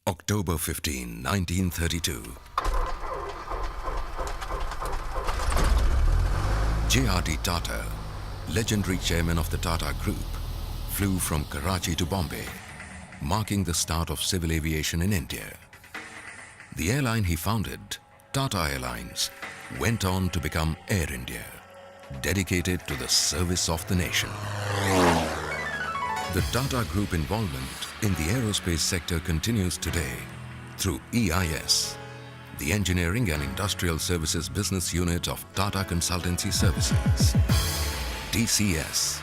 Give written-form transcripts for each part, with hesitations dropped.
October 15, 1932. J.R.D. Tata, legendary chairman of the Tata Group, flew from Karachi to Bombay, marking the start of civil aviation in India. The airline he founded, Tata Airlines, went on to become Air India, dedicated to the service of the nation. The Tata Group involvement in the aerospace sector continues today through EIS, the Engineering and Industrial Services Business Unit of Tata Consultancy Services. TCS,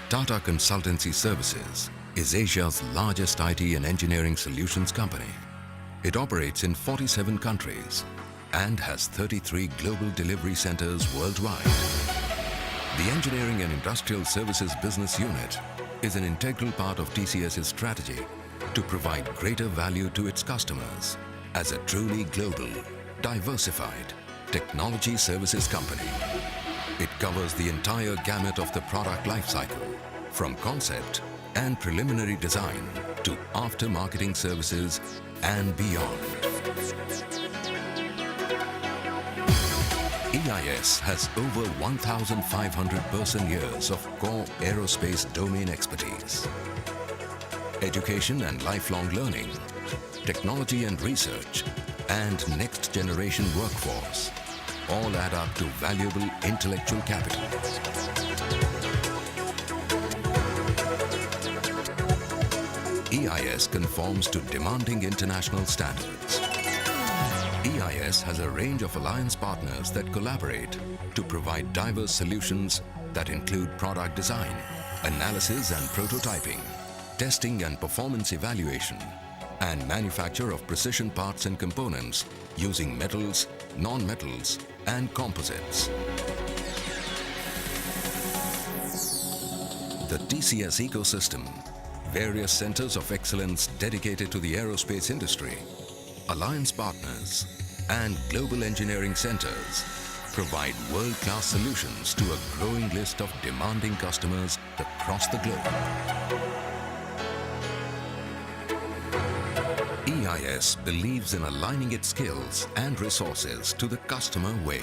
Tata Consultancy Services, is Asia's largest IT and engineering solutions company. It operates in 47 countries and has 33 global delivery centers worldwide. The Engineering and Industrial Services Business Unit is an integral part of TCS's strategy to provide greater value to its customers as a truly global, diversified technology services company. It covers the entire gamut of the product lifecycle, from concept and preliminary design to after-marketing services and beyond. EIS has over 1,500 person-years of core aerospace domain expertise. Education and lifelong learning, technology and research, and next-generation workforce all add up to valuable intellectual capital. EIS conforms to demanding international standards. EIS has a range of alliance partners that collaborate to provide diverse solutions that include product design, analysis and prototyping, testing and performance evaluation, and manufacture of precision parts and components using metals, non-metals, and composites. The TCS ecosystem, various centers of excellence dedicated to the aerospace industry, alliance partners, and global engineering centers provide world-class solutions to a growing list of demanding customers across the globe. EIS believes in aligning its skills and resources to the customer way.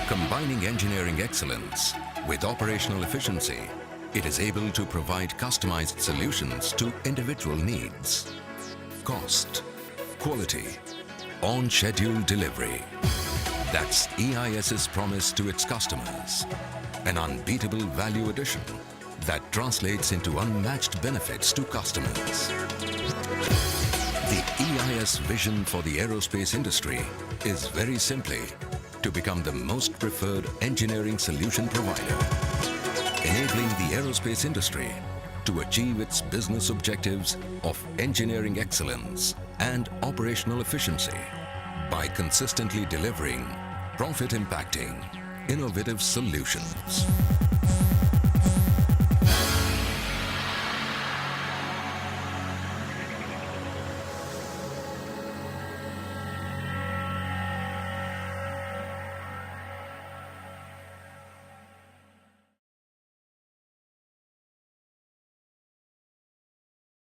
Combining engineering excellence with operational efficiency, it is able to provide customized solutions to individual needs. Cost, quality, on-schedule delivery. That's EIS's promise to its customers. An unbeatable value addition that translates into unmatched benefits to customers. The EIS vision for the aerospace industry is very simply to become the most preferred engineering solution provider, enabling the aerospace industry to achieve its business objectives of engineering excellence and operational efficiency by consistently delivering profit-impacting, innovative solutions.